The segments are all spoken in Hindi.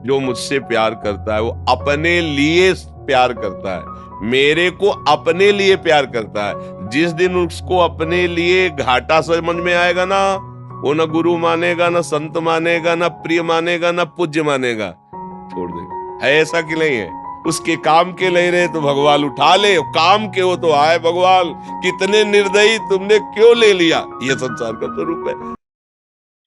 जो मुझसे प्यार करता है वो अपने लिए प्यार करता है, मेरे को अपने लिए प्यार करता है। जिस दिन उसको अपने लिए घाटा समझ में आएगा ना, वो ना गुरु मानेगा, ना संत मानेगा, ना प्रिय मानेगा, ना पूज्य मानेगा, छोड़ देगा। है ऐसा कि नहीं है? उसके काम के ले रहे तो भगवान उठा ले, काम के हो तो आए भगवान, कितने निर्दयी तुमने क्यों ले लिया। ये संसार का स्वरूप है।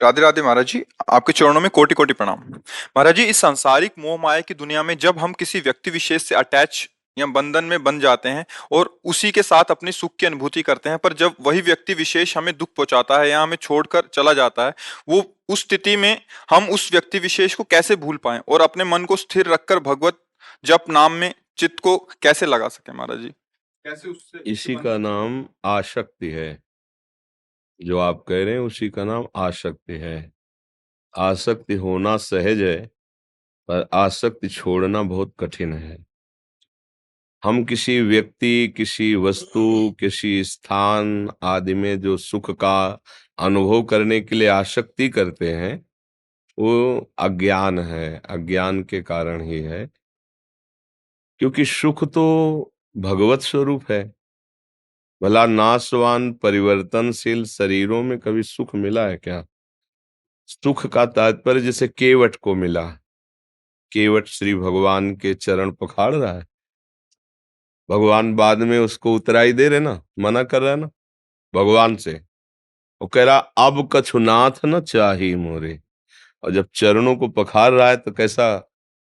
राधे राधे महाराज जी। आपके चरणों में कोटि कोटि प्रणाम। महाराज जी, इस सांसारिक मोह माया की दुनिया में जब हम किसी व्यक्ति विशेष से अटैच या बंधन में बन जाते हैं और उसी के साथ अपनी सुख की अनुभूति करते हैं, पर जब वही व्यक्ति विशेष हमें दुख पहुंचाता है या हमें छोड़कर चला जाता है, वो उस स्थिति में हम उस व्यक्ति विशेष को कैसे भूल पाएं और अपने मन को स्थिर रखकर भगवत जप नाम में चित्त को कैसे लगा सके महाराज जी? कैसे उससे उसके इसी का बंधन से नाम आसक्ति है। जो आप कह रहे हैं उसी का नाम आसक्ति है। आसक्ति होना सहज है, पर आसक्ति छोड़ना बहुत कठिन है। हम किसी व्यक्ति, किसी वस्तु, किसी स्थान आदि में जो सुख का अनुभव करने के लिए आसक्ति करते हैं, वो अज्ञान है। अज्ञान के कारण ही है, क्योंकि सुख तो भगवत स्वरूप है। भला नाशवान परिवर्तनशील शरीरों में कभी सुख मिला है क्या? सुख का तात्पर्य जैसे केवट को मिला, केवट श्री भगवान के चरण पखाड़ रहा है, भगवान बाद में उसको उतराई दे रहे ना, मना कर रहा है ना भगवान से। वो कह रहा अब कछु नाथ न चाही मोरे। और जब चरणों को पखार रहा है तो कैसा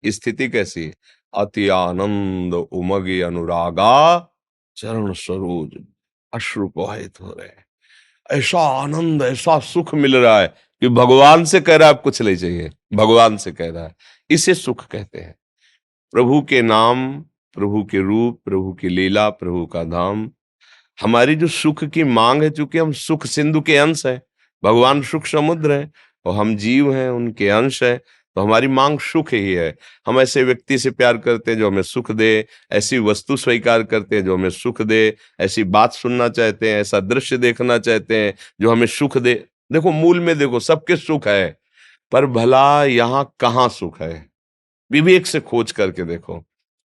स्थिति कैसी है? अति आनंद उमगे अनुरागा, चरण सरोज अश्रु प्रवाहित हो रहे हैं। ऐसा आनंद, ऐसा सुख मिल रहा है कि भगवान से कह रहा है अब कुछ नहीं चाहिए, भगवान से कह रहा है। इसे सुख कहते हैं। प्रभु के नाम, प्रभु के रूप, प्रभु की लीला, प्रभु का धाम। हमारी जो सुख की मांग है, चूंकि हम सुख सिंधु के अंश हैं, भगवान सुख समुद्र है और हम जीव हैं, उनके अंश है, तो हमारी मांग सुख ही है। हम ऐसे व्यक्ति से प्यार करते हैं जो हमें सुख दे, ऐसी वस्तु स्वीकार करते हैं जो हमें सुख दे, ऐसी बात सुनना चाहते हैं, ऐसा दृश्य देखना चाहते हैं जो हमें सुख दे। देखो मूल में देखो सबके सुख है, पर भला यहाँ कहाँ सुख है? विवेक से खोज करके देखो।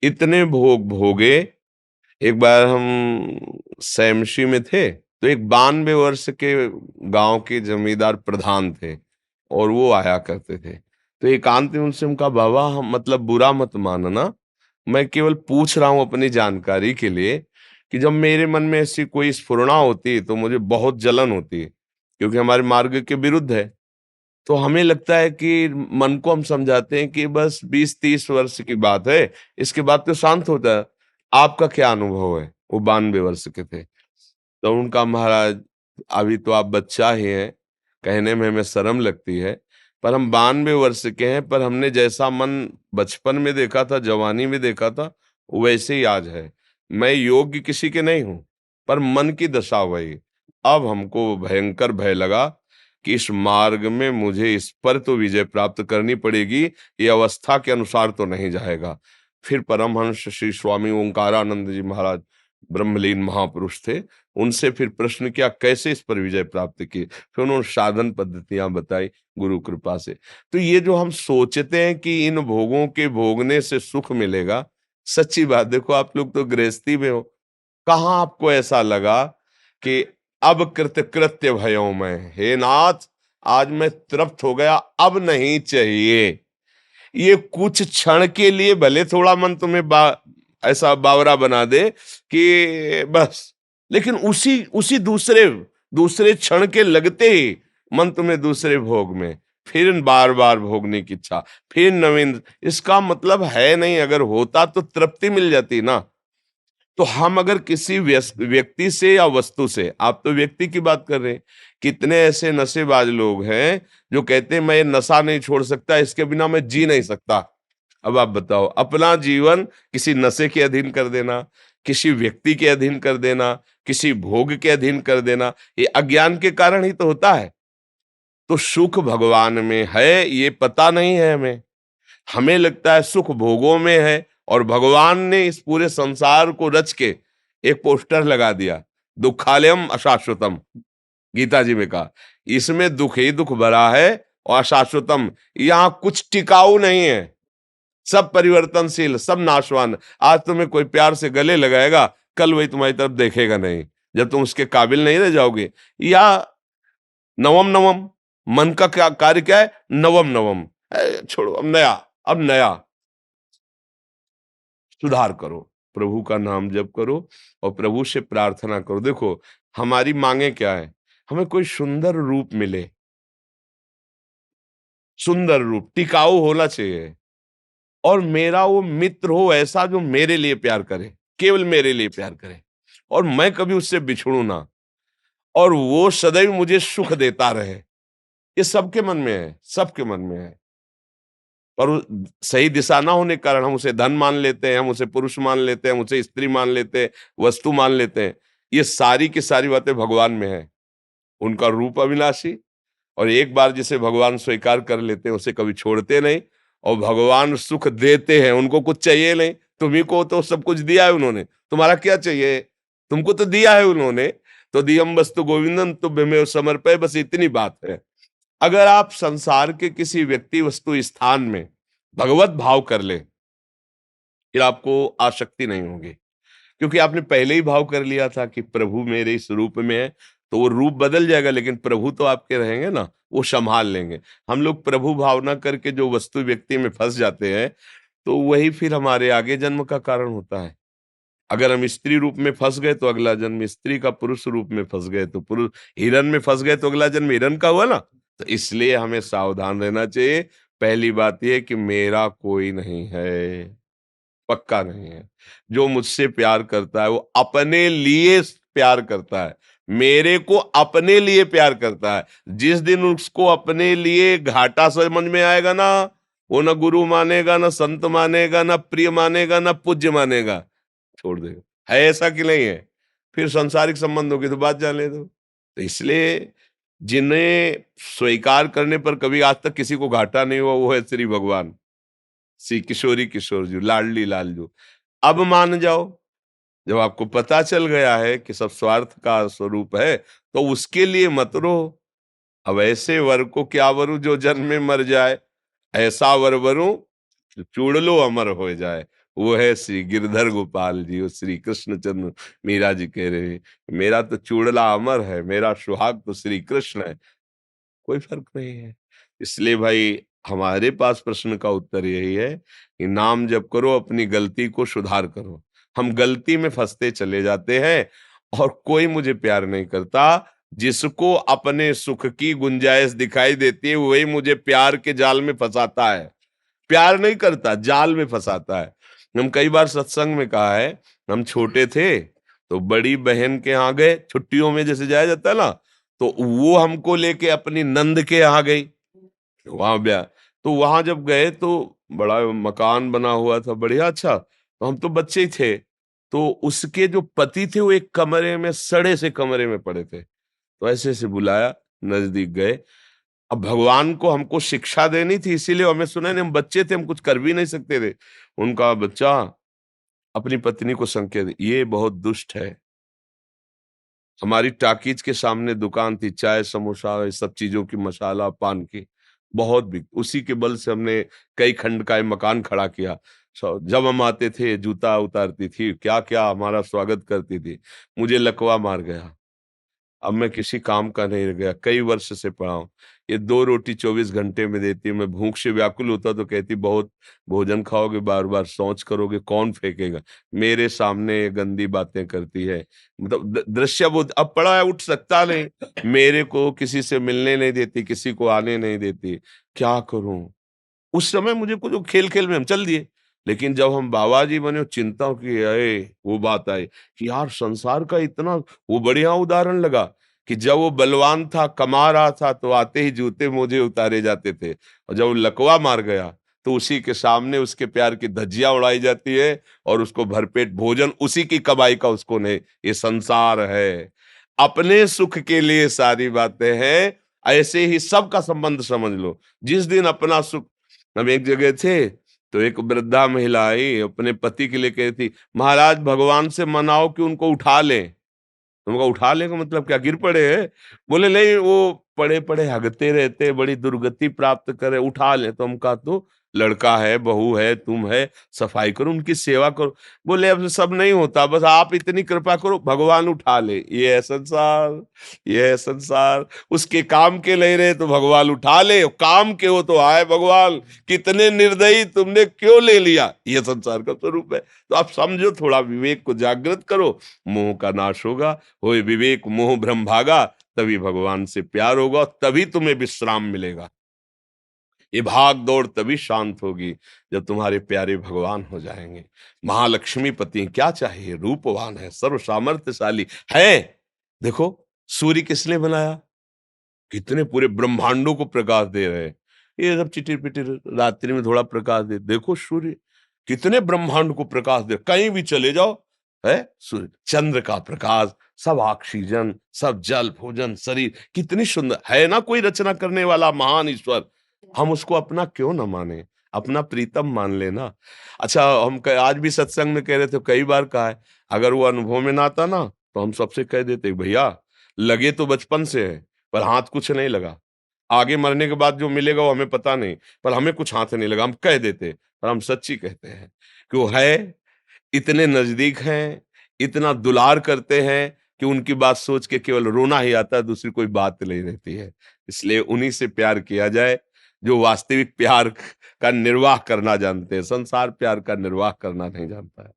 इतने भोग भोगे। एक बार हम सैमशी में थे, तो एक 92 वर्ष के गांव के जमींदार प्रधान थे और वो आया करते थे। तो एकांत में उनसे उनका, बाबा हम मतलब बुरा मत मानना, मैं केवल पूछ रहा हूं अपनी जानकारी के लिए, कि जब मेरे मन में ऐसी कोई स्फुरणा होती तो मुझे बहुत जलन होती, क्योंकि हमारे मार्ग के विरुद्ध है। तो हमें लगता है कि मन को हम समझाते हैं कि बस 20-30 वर्ष की बात है, इसके बाद तो शांत होता है। आपका क्या अनुभव है? वो 92 वर्ष के थे। तो उनका, महाराज अभी तो आप बच्चा ही हैं, कहने में हमें शर्म लगती है, पर हम 92 वर्ष के हैं, पर हमने जैसा मन बचपन में देखा था, जवानी में देखा था, वैसे ही आज है। मैं योग्य किसी के नहीं हूं, पर मन की दशा वही। अब हमको भयंकर भय लगा कि इस मार्ग में मुझे इस पर तो विजय प्राप्त करनी पड़ेगी, ये अवस्था के अनुसार तो नहीं जाएगा। फिर परमहंस श्री स्वामी ओंकारानंद जी महाराज, ब्रह्मलीन महापुरुष थे, उनसे फिर प्रश्न किया कैसे इस पर विजय प्राप्त की। फिर उन्होंने साधन पद्धतियां बताई गुरु कृपा से। तो ये जो हम सोचते हैं कि इन भोगों के भोगने से सुख मिलेगा, सच्ची बात देखो, आप लोग तो गृहस्थी में हो, कहाँ आपको ऐसा लगा कि अब कृत कृत्य भयो मैं, हे नाथ आज मैं तृप्त हो गया, अब नहीं चाहिए। ये कुछ क्षण के लिए भले थोड़ा मन तुम्हें ऐसा बावरा बना दे कि बस, लेकिन उसी उसी दूसरे दूसरे क्षण के लगते ही मन तुम्हें दूसरे भोग में, फिर बार बार भोगने की इच्छा, फिर नवीन। इसका मतलब है नहीं, अगर होता तो तृप्ति मिल जाती ना। तो हम अगर किसी व्यक्ति से या वस्तु से, आप तो व्यक्ति की बात कर रहे हैं, कितने ऐसे नशेबाज लोग हैं जो कहते हैं मैं ये नशा नहीं छोड़ सकता, इसके बिना मैं जी नहीं सकता। अब आप बताओ, अपना जीवन किसी नशे के अधीन कर देना, किसी व्यक्ति के अधीन कर देना, किसी भोग के अधीन कर देना, ये अज्ञान के कारण ही तो होता है। तो सुख भगवान में है, ये पता नहीं है हमें। हमें लगता है सुख भोगों में है, और भगवान ने इस पूरे संसार को रच के एक पोस्टर लगा दिया, दुखालयम अशाश्वतम। गीता जी में कहा इसमें दुख ही दुख भरा है और अशाश्वतम, यहाँ कुछ टिकाऊ नहीं है। सब परिवर्तनशील, सब नाशवान। आज तुम्हें कोई प्यार से गले लगाएगा, कल वही तुम्हारी तरफ देखेगा नहीं, जब तुम उसके काबिल नहीं रह जाओगे। या नवम नवम, मन का क्या कार्य क्या है? नवम नवम। छोड़ो, अब नया, अब नया। सुधार करो, प्रभु का नाम जप करो और प्रभु से प्रार्थना करो। देखो, हमारी मांगे क्या है? हमें कोई सुंदर रूप मिले, सुंदर रूप, टिकाऊ होना चाहिए। और मेरा वो मित्र हो ऐसा जो मेरे लिए प्यार करे, केवल मेरे लिए प्यार करे, और मैं कभी उससे बिछड़ू ना, और वो सदैव मुझे सुख देता रहे। ये सबके मन में है, सबके मन में है। और सही दिशा ना होने के कारण हम उसे धन मान लेते हैं, हम उसे पुरुष मान लेते हैं, हम उसे स्त्री मान लेते हैं, वस्तु मान लेते हैं। ये सारी की सारी बातें भगवान में है। उनका रूप अविनाशी, और एक बार जिसे भगवान स्वीकार कर लेते हैं उसे कभी छोड़ते नहीं। और भगवान सुख देते हैं, उनको कुछ चाहिए नहीं। तुम्ही को तो सब कुछ दिया है उन्होंने, तुम्हारा क्या चाहिए? तुमको तो दिया है उन्होंने। तो दियम वस्तु गोविंदम तुभ्यमेव समर्पय, बस इतनी बात है। अगर आप संसार के किसी व्यक्ति वस्तु स्थान में भगवत भाव कर ले, फिर आपको आसक्ति नहीं होगी, क्योंकि आपने पहले ही भाव कर लिया था कि प्रभु मेरे इस रूप में है। तो वो रूप बदल जाएगा, लेकिन प्रभु तो आपके रहेंगे ना, वो संभाल लेंगे। हम लोग प्रभु भावना करके जो वस्तु व्यक्ति में फंस जाते हैं, तो वही फिर हमारे आगे जन्म का कारण होता है। अगर हम स्त्री रूप में फंस गए तो अगला जन्म स्त्री का, पुरुष रूप में फंस गए तो पुरुष, हिरन में फंस गए तो अगला जन्म हिरन का हुआ ना। तो इसलिए हमें सावधान रहना चाहिए। पहली बात यह कि मेरा कोई नहीं है, पक्का नहीं है। जो मुझसे प्यार करता है वो अपने लिए प्यार करता है, मेरे को अपने लिए प्यार करता है। जिस दिन उसको अपने लिए घाटा समझ में आएगा ना, वो ना गुरु मानेगा, ना संत मानेगा, ना प्रिय मानेगा, ना पूज्य मानेगा, छोड़ देगा। है ऐसा कि नहीं है? फिर सांसारिक संबंधों की तो बात जाने दो। तो इसलिए जिन्हें स्वीकार करने पर कभी आज तक किसी को घाटा नहीं हुआ, वो है श्री भगवान, श्री किशोरी किशोर जी, लाडली लाल। अब मान जाओ, जब आपको पता चल गया है कि सब स्वार्थ का स्वरूप है, तो उसके लिए मत रो। अब ऐसे वर को क्या वरु जो जन्म में मर जाए, ऐसा वर वरु जो चूड़ लो अमर हो जाए। वो है श्री गिरधर गोपाल जी और श्री कृष्णचंद्र। मीरा जी कह रहे हैं, मेरा तो चूड़ला अमर है, मेरा सुहाग तो श्री कृष्ण है, कोई फर्क नहीं है। इसलिए भाई, हमारे पास प्रश्न का उत्तर यही है कि नाम जप करो, अपनी गलती को सुधार करो। हम गलती में फंसते चले जाते हैं, और कोई मुझे प्यार नहीं करता। जिसको अपने सुख की गुंजाइश दिखाई देती है वही मुझे प्यार के जाल में फंसाता है। प्यार नहीं करता, जाल में फंसाता है। हम कई बार सत्संग में कहा है, हम छोटे थे तो बड़ी बहन के यहाँ गए, छुट्टियों में जैसे जाया जाता है ना, तो वो हमको लेके अपनी नंद के यहाँ गई, वहां ब्याह। तो वहां जब गए तो बड़ा मकान बना हुआ था, बढ़िया अच्छा। तो हम तो बच्चे ही थे। तो उसके जो पति थे वो एक कमरे में, सड़े से कमरे में पड़े थे। तो ऐसे ऐसे बुलाया, नजदीक गए। अब भगवान को हमको शिक्षा देनी थी, इसीलिए हमें सुना नहीं, हम बच्चे थे, हम कुछ कर भी नहीं सकते थे। उनका बच्चा अपनी पत्नी को संकेत, ये बहुत दुष्ट है। हमारी टाकीज के सामने दुकान थी, चाय समोसा ये सब चीजों की, मसाला पान की बहुत बिक, उसी के बल से हमने कई खंड का ये मकान खड़ा किया। जब हम आते थे जूता उतारती थी, क्या क्या हमारा स्वागत करती थी। मुझे लकवा मार गया, अब मैं किसी काम का नहीं रह गया, कई वर्ष से पड़ा हूं। ये 2 रोटी 24 घंटे में देती है, मैं भूख से व्याकुल होता तो कहती बहुत भोजन खाओगे, बार बार शौच करोगे, कौन फेंकेगा। मेरे सामने ये गंदी बातें करती है, मतलब दृश्य बोध। अब पड़ा है, उठ सकता नहीं, मेरे को किसी से मिलने नहीं देती, किसी को आने नहीं देती, क्या करूं। उस समय मुझे कुछ खेल खेल में हम चल दिए। लेकिन जब हम बाबा जी बने, चिंता की आए, वो बात आई कि यार संसार का इतना, वो बढ़िया उदाहरण लगा कि जब वो बलवान था, कमा रहा था, तो आते ही जूते मोजे उतारे जाते थे, और जब वो लकवा मार गया तो उसी के सामने उसके प्यार की धज्जियां उड़ाई जाती है, और उसको भरपेट भोजन उसी की कमाई का उसको नहीं। ये संसार है, अपने सुख के लिए सारी बातें हैं। ऐसे ही सबका संबंध समझ लो। जिस दिन अपना सुख, हम एक जगह थे, तो एक वृद्धा महिला आई, अपने पति के लिए कही थी, महाराज भगवान से मनाओ कि उनको उठा लें। उनका उठा लें का मतलब क्या, गिर पड़े हैं? बोले नहीं, वो पड़े पड़े हगते रहते, बड़ी दुर्गति प्राप्त करे, उठा लें। तो हम कहा तो लड़का है, बहू है, तुम है, सफाई करो, उनकी सेवा करो। बोले अब सब नहीं होता, बस आप इतनी कृपा करो, भगवान उठा ले। ये है संसार, ये है संसार। उसके काम के नहीं रहे तो भगवान उठा ले, काम के हो तो आए भगवान, कितने निर्दयी तुमने क्यों ले लिया। ये संसार का स्वरूप है। तो आप समझो, थोड़ा विवेक को जागृत करो, मोह का नाश होगा। होए विवेक मोह भ्रम भागा, तभी भगवान से प्यार होगा, तभी तुम्हें विश्राम मिलेगा। ये भाग दौड़ तभी शांत होगी जब तुम्हारे प्यारे भगवान हो जाएंगे। महालक्ष्मी पति क्या चाहिए, रूपवान है, सर्व सामर्थ्यशाली है। देखो सूर्य किसने बनाया, कितने पूरे ब्रह्मांडों को प्रकाश दे रहे हैं। ये सब चिटिर पिटिर रात्रि में थोड़ा प्रकाश दे, देखो सूर्य कितने ब्रह्मांड को प्रकाश दे, कहीं भी चले जाओ है सूर्य। चंद्र का प्रकाश, सब ऑक्सीजन, सब जल भोजन शरीर, कितनी सुंदर है ना। कोई रचना करने वाला महान ईश्वर, हम उसको अपना क्यों ना माने, अपना प्रीतम मान लेना। अच्छा आज भी सत्संग में कह रहे थे, कई बार कहा है, अगर वो अनुभव में ना आता ना तो हम सबसे कह देते भैया लगे तो बचपन से है पर हाथ कुछ नहीं लगा, आगे मरने के बाद जो मिलेगा वो हमें पता नहीं, पर हमें कुछ हाथ नहीं लगा, हम कह देते। पर हम सच्ची कहते हैं कि वो है, इतने नजदीक हैं, इतना दुलार करते हैं कि उनकी बात सोच के केवल रोना ही आता है, दूसरी कोई बात नहीं रहती है। इसलिए उन्हीं से प्यार किया जाए जो वास्तविक प्यार का निर्वाह करना जानते हैं, संसार प्यार का निर्वाह करना नहीं जानता है।